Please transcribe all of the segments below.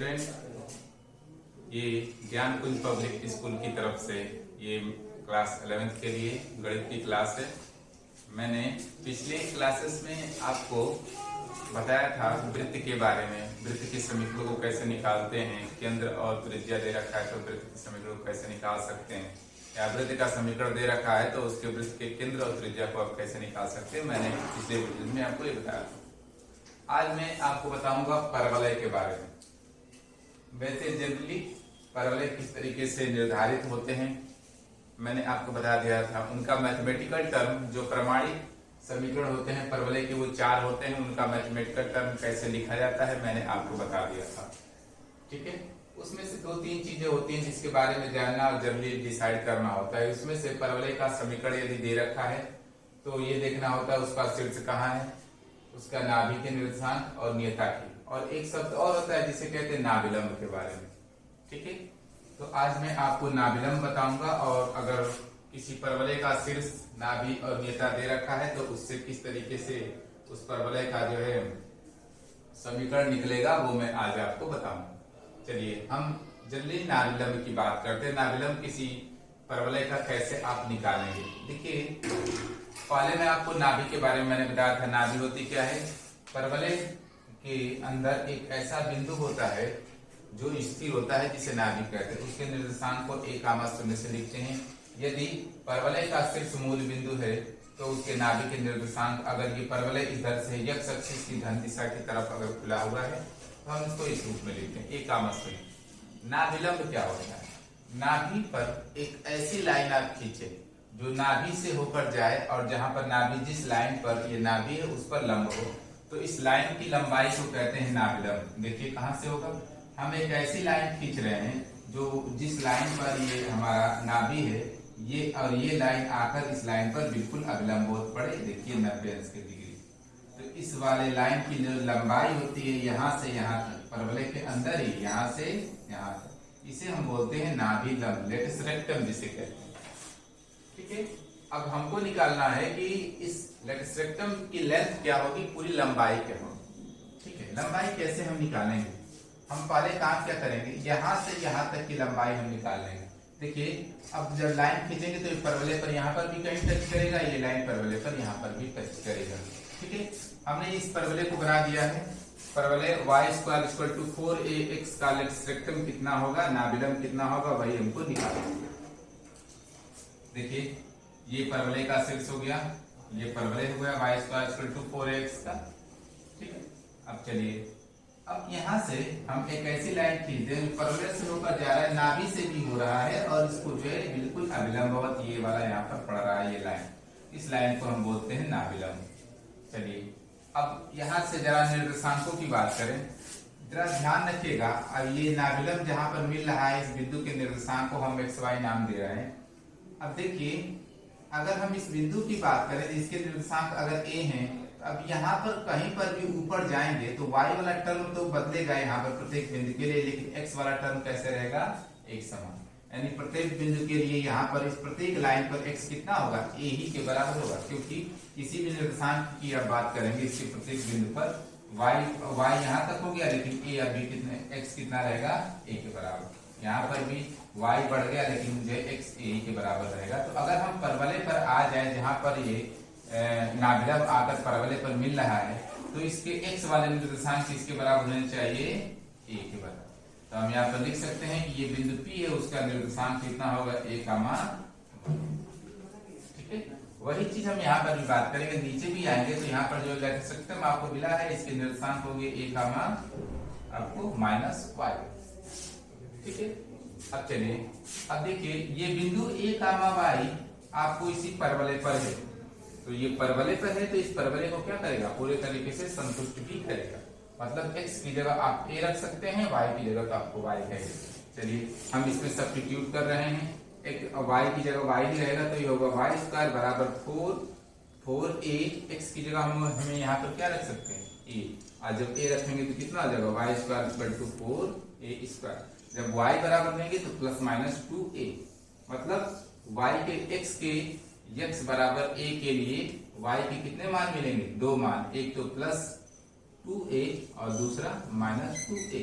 Student, ये ज्ञान कुंज public school की तरफ से ये क्लास 11th के लिए गणित की क्लास है। मैंने पिछले क्लासेस में आपको बताया था वृत्त के बारे में, वृत्त के समीकरण को कैसे निकालते हैं, केंद्र और त्रिज्या दे रखा है तो वृत्त के समीकरण को कैसे निकाल सकते हैं, या वृत्त का समीकरण दे रखा है तो उसके वृत्त के केंद्र और त्रिज्या को आप कैसे निकाल सकते हैं। मैंने पिछले वीडियो में आपको ये बताया था। आज मैं आपको बताऊंगा परवलय के बारे में। वैसे जनरली परवलय किस तरीके से निर्धारित होते हैं मैंने आपको बता दिया था। उनका मैथमेटिकल टर्म, जो प्रमाणिक समीकरण होते हैं परवलय के, वो 4 होते हैं। उनका मैथमेटिकल टर्म कैसे लिखा जाता है मैंने आपको बता दिया था। ठीक है, उसमें से 2-3 चीजें होती हैं जिसके बारे में जानना और जनरली डिसाइड करना होता है। उसमें से परवलय का समीकरण यदि दे रखा है तो ये देखना होता है उसका शीर्ष कहाँ है, उसका नाभि के निर्देशांक और नियता की, और एक शब्द और होता है जिसे कहते हैं नाभिलंब के बारे में। ठीक है, तो आज मैं आपको नाभिलंब बताऊंगा, और अगर किसी परवलय का शीर्ष, नाभि और नियता दे रखा है तो उससे किस तरीके से उस परवलय का जो है समीकरण निकलेगा वो मैं आज आपको बताऊंगा। चलिए हम जल्दी नाभिलंब की बात करते हैं। नाभिलंब किसी परवलय का कैसे आप निकालेंगे। देखिए, पहले मैं आपको नाभि के बारे में मैंने बताया था। नाभि होती क्या है, परवलय के अंदर एक ऐसा बिंदु होता है जो स्थिर होता है जिसे नाभि कहते हैं। उसके निर्देशांक को 1, से लिखते हैं। यदि परवलय का शीर्ष मूल बिंदु है तो उसके नाभि के निर्देशांक, अगर ये परवलय इधर से x एक्सिस की धन दिशा की तरफ अगर खुला हुआ है तो हम इसको इस रूप में लिखते हैं 1, नाभिलंब क्या होता है, नाभि पर एक ऐसी लाइन आप खींचे जो नाभि से होकर जाए, और जहां पर नाभि, जिस लाइन पर ये नाभि है उस पर लंब हो, तो इस लाइन की लंबाई को कहते हैं नाभिलंब। देखिए कहां से होगा, हम एक ऐसी लाइन खींच रहे हैं जो जिस लाइन पर ये हमारा नाभि है, ये और ये लाइन आकर इस लाइन पर बिल्कुल अभिलंब हो पड़े। देखिए 90 अंश के डिग्री। तो इस वाले लाइन की जो लंबाई होती है यहाँ से यहाँ तक, परवलय के अंदर ही यहाँ से यहाँ तक, इसे हम बोलते हैं नाभिलंब, लेटस रेक्टम जिसे कहते हैं। ठीक है, अब हमको निकालना है कि इस लेटस रेक्टम की लेंथ क्या होगी, पूरी लंबाई क्या होगी। ठीक है, लंबाई कैसे हम निकालेंगे, हम पहले काम क्या करेंगे, यहाँ से यहाँ तक की लंबाई हम निकाल लेंगे। देखिए, अब जब लाइन खींचेंगे तो परवलय पर यहाँ पर भी कहीं टच करेगा, ये लाइन परवलय पर यहाँ पर भी टच करेगा। ठीक है, हमने इस परवलय को बना दिया है। परवलय y² = 4ax का लेटस रेक्टम कितना होगा, नाभिलंब कितना होगा, वही हमको निकालना है। देखिए, ये परवलय का शीर्ष हो गया, ये परवलय हो गया y² = 4ax का। ठीक है, अब चलिए, अब यहाँ से हम एक ऐसी लाइन खींचते हैं, परवलय से होकर जा रहा है, नाभि से भी हो रहा है, और इसको जो है बिल्कुल अभिलंबवत ये वाला यहाँ पर पड़ रहा है, ये लाइन, इस लाइन को हम बोलते हैं नाभिलंब। चलिए, अब यहाँ से जरा निर्देशांकों की बात करें, जरा ध्यान रखिएगा। अब ये नाभिलंब जहाँ पर मिल रहा है, इस बिंदु के निर्देशांक को हम xy नाम दे रहे हैं। अब देखिए, अगर हम इस बिंदु की बात करें, इसके निर्देशांक अगर a हैं, अब यहाँ पर कहीं पर भी ऊपर जाएंगे तो y वाला टर्म तो बदलेगा यहाँ पर प्रत्येक बिंदु के लिए, लेकिन x वाला टर्म कैसे रहेगा, एक समान। यानी प्रत्येक बिंदु के लिए यहाँ पर इस प्रत्येक लाइन पर x कितना होगा, a ही के बराबर होगा, क्योंकि किसी भी निर्देशांक की आप बात करेंगे इसके प्रत्येक बिंदु पर y यहाँ तक हो गया, लेकिन a अभी कितने, x कितना रहेगा, a के बराबर। यहाँ पर भी y बढ़ गया, लेकिन मुझे x a के बराबर रहेगा। तो अगर हम परवलय पर आ जाए जहाँ पर ये नाभिलंब आकर परवलय पर मिल रहा है, तो इसके x वाले निर्देशांक किसके बराबर होने चाहिए, a के बराबर। तो हम यहाँ पर लिख सकते हैं कि ये बिंदु P है, उसका निर्देशांक कितना होगा, a। ठीक है, वही चीज हम यहाँ पर भी बात करेंगे। नीचे भी आएंगे तो यहाँ पर जो लेटस रेक्टम आपको मिला है, इसके निर्देशांक होंगे a, आपको -y। ठीक है, अब चलिए, अब देखिए, ये बिंदु a, y आपको इसी परवलय पर है, तो ये परवलय पर है, तो इस परवलय को क्या करेगा, पूरे तरीके से संतुष्ट भी करेगा। मतलब x की जगह आप a रख सकते हैं, y की जगह तो आपको y कहेगा। चलिए, हम इसमें सब्स्टिट्यूट कर रहे हैं, एक y की जगह y ही रहेगा, तो ये होगा y² = 4a। x की जगह हमें यहाँ पर क्या रख सकते हैं, a, और जब a रखेंगे तो कितना आ जाएगा, y² = 4a²। जब y बराबर देंगे तो ±2a, मतलब y के x के x बराबर a के लिए y के कितने मान मिलेंगे, 2 मान, एक तो +2a और दूसरा -2a।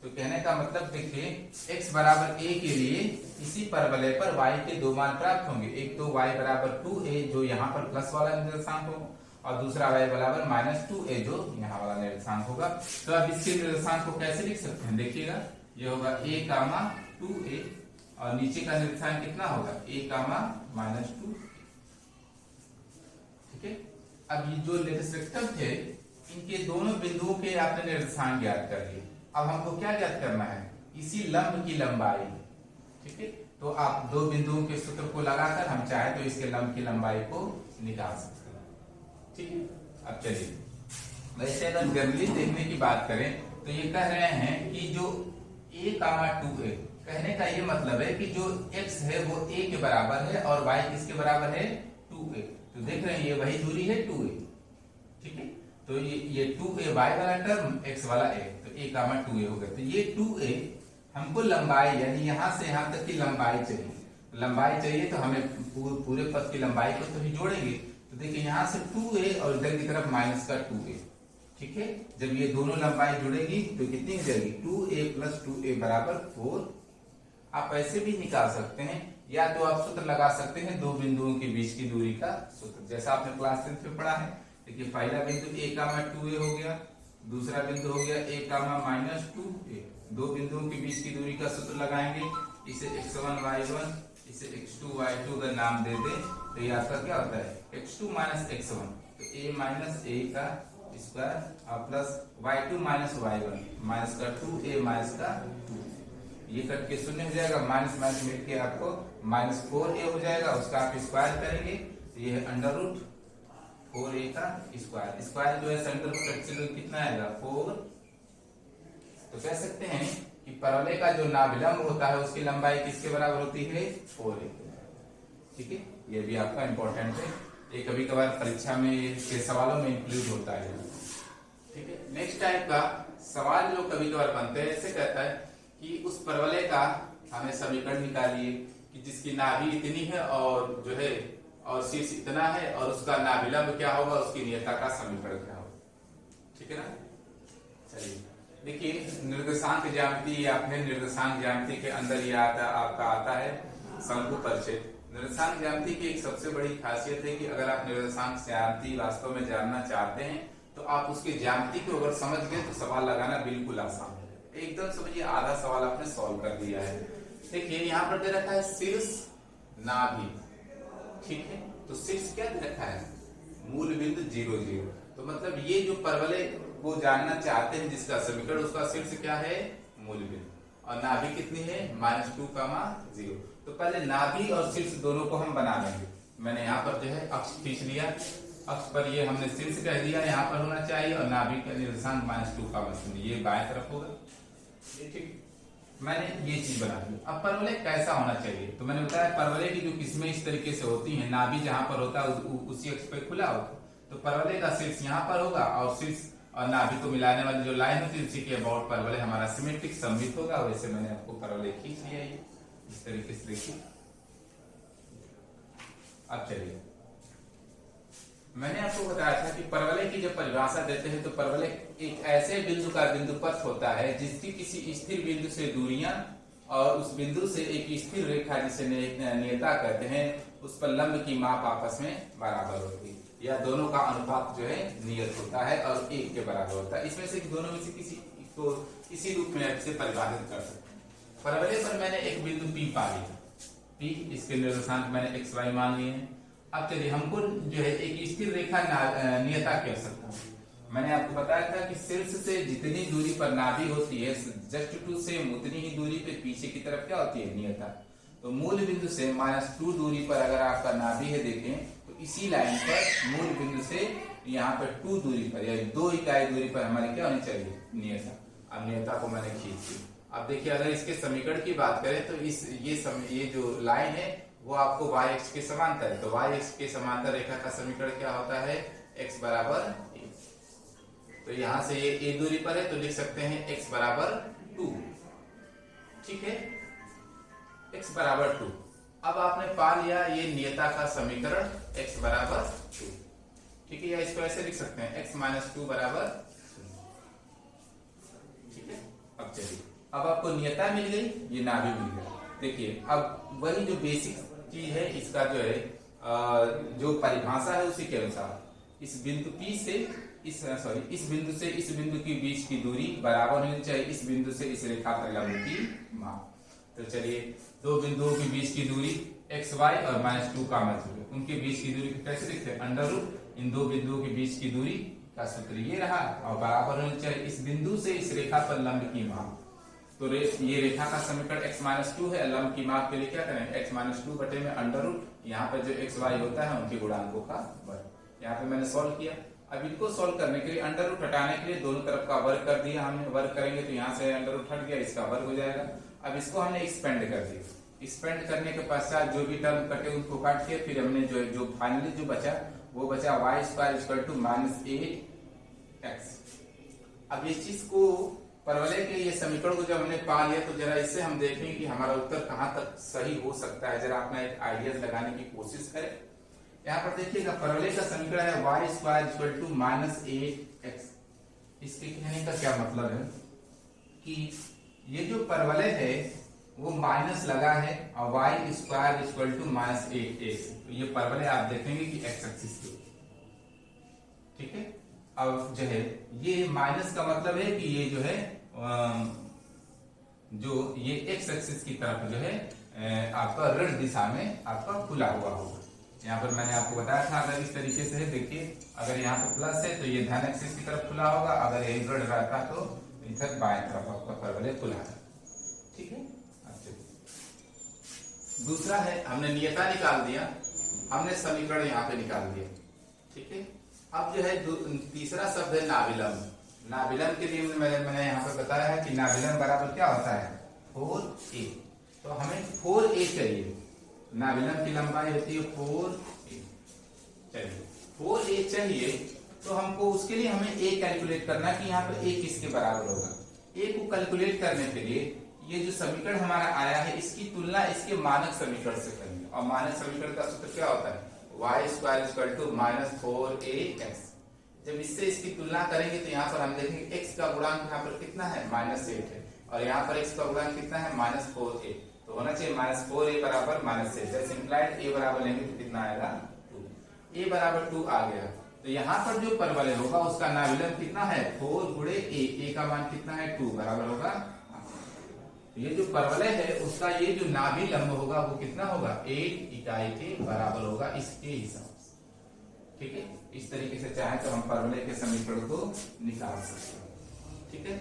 तो कहने का मतलब देखिए x बराबर a के लिए इसी परवलय पर y के दो मान प्राप्त होंगे। एक तो y बराबर 2a जो यहाँ पर प्लस वाला निर्देशांक होगा और दूसरा y बराबर -2a जो यहाँ वाला निर्देशांक होगा। तो अब इसके निर्देशांक को कैसे लिख सकते हैं, देखिएगा ये होगा a कामा 2a और नीचे का निर्देशांक कितना होगा a कामा -2। ठीक है, अब ये जो निर्देशक थे इनके दोनों बिंदुओं के आपने निर्देशांक ज्ञात कर लिए। अब हमको क्या ज्ञात करना है, इसी लंब की लंबाई। ठीक है, तो आप दो बिंदुओं के सूत्र को लगाकर हम चाहे तो इसके लंब की लंबाई को निकाल सकते हैं। ठीक है, अब चलिए वैसे अगर जनरली देखने की बात करें तो ये कह रहे हैं कि जो a कामा 2a, कहने का ये मतलब है कि जो x है वो a के बराबर है और y किसके बराबर है 2a। तो देख रहे हैं ये वही दूरी है 2a। ठीक है, तो ये 2a y वाला टर्म x वाला a, तो a कामा 2a हो गया। तो ये 2a हमको लंबाई यानी यहाँ से यहाँ तक की लंबाई चाहिए। लंबाई चाहिए तो हमें पूरे पथ की लंबाई को तो ही जोड़ेंगे। तो देखिए यहाँ से 2a और इधर की तरफ माइनस का 2a। ठीक है, जब ये दोनों लंबाई जुड़ेगी तो कितनी हो जाएगी 2a + 2a बराबर 4। आप ऐसे भी निकाल सकते हैं या तो आप सूत्र लगा सकते हैं दो बिंदुओं के बीच की दूरी का सूत्र, जैसा आपने क्लास 10 में पढ़ा है। देखिए पहला बिंदु a कामा 2a हो गया, दूसरा बिंदु हो गया a कामा -2a। दो बिंदुओं के बीच की दूरी का सूत्र लगाएंगे, इसे x1 y1 इसे x2 y2 का नाम दे दे तो ये आपका क्या होता है x2 - x1, तो a - a का स्क्वायर और प्लस y2 - y1 माइनस का 2a माइनस का 2, ये कट के शून्य हो जाएगा, माइनस माइनस मिलके आपको -4a हो जाएगा। उसका आप स्क्वायर करेंगे तो ये है √4a का स्क्वायर। स्क्वायर जो है सेंटर फ्रैक्शन कितना आएगा 4। तो कह सकते हैं कि परवलय का जो नाभिलंब होता है उसकी लंबाई किसके बराबर होती है 4a। ठीक है, ये भी आपका इंपॉर्टेंट है, ये कभी कभार परीक्षा में के सवालों में इंक्लूड होता है। ठीक है, नेक्स्ट टाइप का सवाल जो कभी कभार बनते हैं ऐसे कहता है कि उस परवलय का हमें समीकरण निकालिए कि जिसकी नाभि इतनी है और जो है और शीर्ष इतना है और उसका नाभिलंब क्या होगा, उसकी नियता का समीकरण क्या होगा। ठीक है ना, चलिए देखिए निर्देशांक ज्यामिति, आपने निर्देशांक ज्यामिति के अंदर ये आपका आता है शंकु परिचय। निर्देशांक ज्यामिति की एक सबसे बड़ी खासियत है कि अगर आप निर्देशांक ज्यामिति वास्तव में जानना चाहते हैं तो आप उसके ज्यामिति को अगर समझ गए तो सवाल लगाना बिल्कुल आसान है। एकदम समझिए आधा सवाल आपने सॉल्व कर दिया है। देखिए यहाँ पर दे रखा है शीर्ष नाभि। ठीक है, तो शीर्ष क्या दे रखा है मूल बिंदु 0 0। तो मतलब ये जो परवलय को जानना चाहते हैं जिसका समीकरण उसका शीर्ष क्या है मूल बिंदु और नाभि कितनी है -2, 0। तो पहले नाभि और शीर्ष दोनों को हम बना लेंगे। मैंने यहाँ पर जो है अक्ष खींच लिया, अक्ष पर ये हमने शीर्ष कह दिया यहाँ पर होना चाहिए और नाभि का निर्देशांक -2, ये बाएं तरफ होगा। ठीक, मैंने ये चीज बना दी। अब परवलय कैसा होना चाहिए, तो मैंने बताया परवलय की जो किस्में इस तरीके से होती हैं, नाभि जहां पर होता है उसी अक्ष पे खुला होगा, तो परवलय का शीर्ष यहाँ पर होगा और शीर्ष और नाभि को मिलाने वाली जो लाइन होती है उसी के अबाउट परवलय हमारा सिमेट्रिक सममित होगा। वैसे मैंने आपको परवलय खींच लिया ये इस तरीके से, देखिए। अब चलिए मैंने आपको बताया था कि परवलय की जब परिभाषा देते हैं तो परवलय एक ऐसे बिंदु का बिंदु पथ होता है जिसकी किसी स्थिर बिंदु से दूरियां और उस बिंदु से एक स्थिर रेखा जिसे नियता कहते हैं उस पर लंब की माप आपस में बराबर होती है या दोनों का अनुपात जो है नियत होता है और 1 के बराबर होता है। इसमें से दोनों में से किसी को इसी रूप में से परिभाषित कर सकते हैं। परवलय पर मैंने एक बिंदु P पा लिया, P इसके निर्देशांक मैंने x y मान लिए हैं। अब चलिए हमको जो है एक स्थिर रेखा नियता की आवश्यकता है। मैंने आपको बताया था कि शीर्ष से जितनी दूरी पर नाभि होती है जस्ट टू सेम उतनी ही दूरी पे पीछे की तरफ क्या होती है नियता। तो मूल बिंदु से -2 दूरी पर अगर आपका नाभि है देखें तो इसी लाइन पर मूल बिंदु से यहाँ पर 2 दूरी पर या 2 इकाई दूरी पर हमारी क्या होनी चाहिए नियता। अब नियता को मैंने खींच ली। अब देखिए अगर इसके समीकरण की बात करें तो ये जो लाइन है वो आपको y अक्ष के समांतर है। तो y अक्ष के समांतर रेखा का समीकरण क्या होता है x बराबर a। तो यहां से ये a दूरी पर है तो लिख सकते हैं x बराबर 2। ठीक है, x बराबर 2। अब आपने पा लिया ये नियता का समीकरण x बराबर 2। ठीक है, या इसको ऐसे लिख सकते हैं x - 2 बराबर 0। ठीक है, अब चलिए अब आपको नियता मिल गई, ये नाभि मिल गया। देखिए अब वही जो बेसिक चीज है, इसका जो है जो परिभाषा है उसी के अनुसार इस बिंदु P से इस बिंदु से इस बिंदु के बीच की दूरी बराबर होनी चाहिए इस बिंदु से इस रेखा पर लंब की माप। तो चलिए दो बिंदुओं के बीच की दूरी x y और -2 का मध्य, उनके बीच की दूरी को कैसे लिखते हैं, अंडर रूट इन दो बिंदुओं के बीच की दूरी का सूत्र ये रहा और बराबर होनी चाहिए इस बिंदु से इस रेखा पर लंब की माप। तो ये रेखा का समीकरण x-2 है, लंब की माप के लिए क्या करें, x-2 बटे में अंडर रूट यहाँ पर जो x y होता है उनके गुणांकों का वर्ग। यहाँ पे मैंने सॉल्व किया। अब इनको सॉल्व करने के लिए अंडर रूट हटाने के लिए दोनों तरफ का वर्ग कर दिया हमने। वर्ग करेंगे तो यहाँ से अंडर रूट हट गया, इसका वर्ग हो जाएगा। अब इसको हमने एक्सपेंड कर दिया। एक्सपेंड करने के पश्चात जो भी टर्म कटे उनको काट के फिर हमने जो फाइनली जो बचा वो बचा y² = 8x। अब इस चीज को परवलय के ये समीकरण को जब हमने पा लिया तो जरा इससे हम देखेंगे कि हमारा उत्तर कहां तक सही हो सकता है। जरा अपना एक आइडिया लगाने की कोशिश करें। यहाँ पर देखिएगा परवलय का समीकरण है y² = 8x। इसके कहने का क्या मतलब है कि ये जो परवलय है वो माइनस लगा है और y² = -8x। तो ये परवलय आप देखेंगे कि x एक्सिस पे, ठीक है। अब जो है ये माइनस का मतलब है कि ये जो है जो ये x एक्सिस की तरफ जो है आपका ऋण दिशा में आपका खुला हुआ होगा। यहाँ पर मैंने आपको बताया था अगर इस तरीके से है, देखिए अगर यहाँ पर प्लस है तो ये धन एक्सिस की तरफ खुला होगा, अगर ये ऋण रहता तो इधर बाएं तरफ आपका परवलय खुला है, ठीक है। दूसरा है हमने नियता निकाल दिया, हमने समीकरण यहाँ पे निकाल दिया, ठीक है। अब जो है तीसरा शब्द है नाभिलंब। नाभिलंब के लिए मैंने यहाँ पर बताया है कि नाभिलंब बराबर क्या होता है 4a। तो हमें 4a चाहिए, नाभिलंब की लंबाई होती है 4a। चलिए 4a चाहिए तो हमको उसके लिए हमें a कैलकुलेट करना कि यहाँ पर a किसके बराबर होगा। a को कैलकुलेट करने के लिए ये जो समीकरण हमारा आया है इसकी तुलना इसके मानक समीकरण से करेंगे। और मानक समीकरण का सूत्र क्या होता है, y² = -4ax। जब इससे इसकी तुलना करेंगे तो यहाँ पर हम देखेंगे x का गुणांक यहाँ पर कितना है -8 है और यहाँ पर x का गुणांक कितना है -4a। तो होना चाहिए -4a = -8। जैसे इंप्लाइड a बराबर लेंगे तो कितना आएगा 2। a = 2 आ गया। तो यहाँ पर जो परवलय होगा उसका नाभिलंब कितना है 4 × a का मान कितना है 2 बराबर होगा। ये जो परवलय है उसका ये जो नाभिलंब होगा वो कितना होगा 8 इकाई के बराबर होगा इसके हिसाब से, ठीक है। इस तरीके से चाहे तो हम परवलय के समीकरण को निकाल सकते हैं, ठीक है।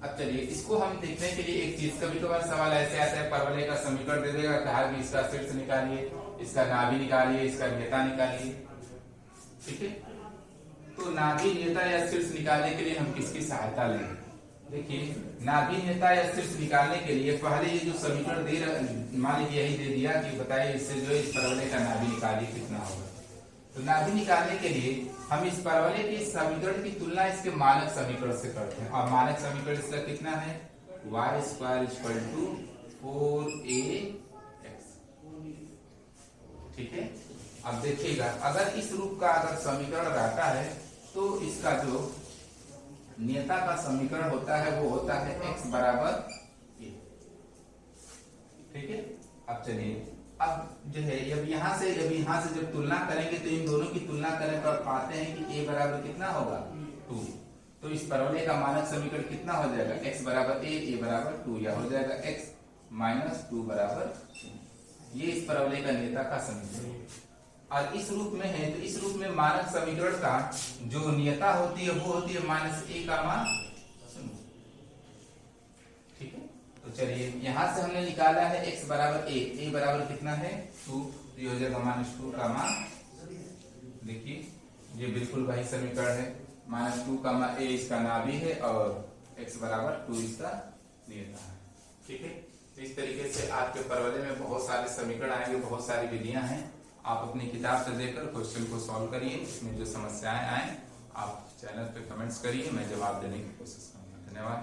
अब चलिए इसको हम देखने के लिए एक चीज, कभी कभार सवाल ऐसे आता है परवलय का समीकरण दे देगा, कहा कि इसका शीर्ष निकालिए, इसका नाभि निकालिए, इसका नियता निकालिए, ठीक है। तो नाभि नियता या शीर्ष निकालने के लिए हम किसकी सहायता लेंगे। देखिए नाभि नियता या शीर्ष निकालने के लिए पहले ये जो समीकरण दे रहा, मान लीजिए यही दे दिया कि बताइए इससे जो इस परवलय का नाभि निकालिए कितना होगा। तो नाभि निकालने के लिए हम इस परवलय के समीकरण की तुलना इसके मानक समीकरण से करते हैं और मानक समीकरण इसका कितना है y² = 4ax, ठीक है। अब देखिएगा अगर इस रूप का अगर समीकरण रहता है तो इसका जो नियता का समीकरण होता है वो होता है x = a, ठीक है। अब चलिए अब जो है जब यहाँ से जब तुलना करेंगे तो इन दोनों की तुलना करें तो आप पाते हैं कि a बराबर कितना होगा 2। तो इस परवलय का मानक समीकरण कितना हो जाएगा x = a = 2 या हो जाएगा x - 2 = ये इस परवलय का नियता का समीकरण। और इस रूप में है तो इस रूप में मानक समीकरण का जो नियता होती है वो होती है -a का मान 0, ठीक है। तो चलिए यहां से हमने निकाला है x = a बराबर कितना है 2, तो ये हो जाएगा -2 का मान। देखिए ये बिल्कुल वही समीकरण है, -2 का मान a इसका नाभि है और x = 2 इसका नियता है, ठीक है। तो इस तरीके से आपके परवलय में बहुत सारे समीकरण आएंगे, बहुत सारी विधियां हैं। आप अपनी किताब से देखकर क्वेश्चन को सॉल्व करिए, इसमें जो समस्याएं आए आप चैनल पे कमेंट्स करिए, मैं जवाब देने की कोशिश करूंगा। धन्यवाद।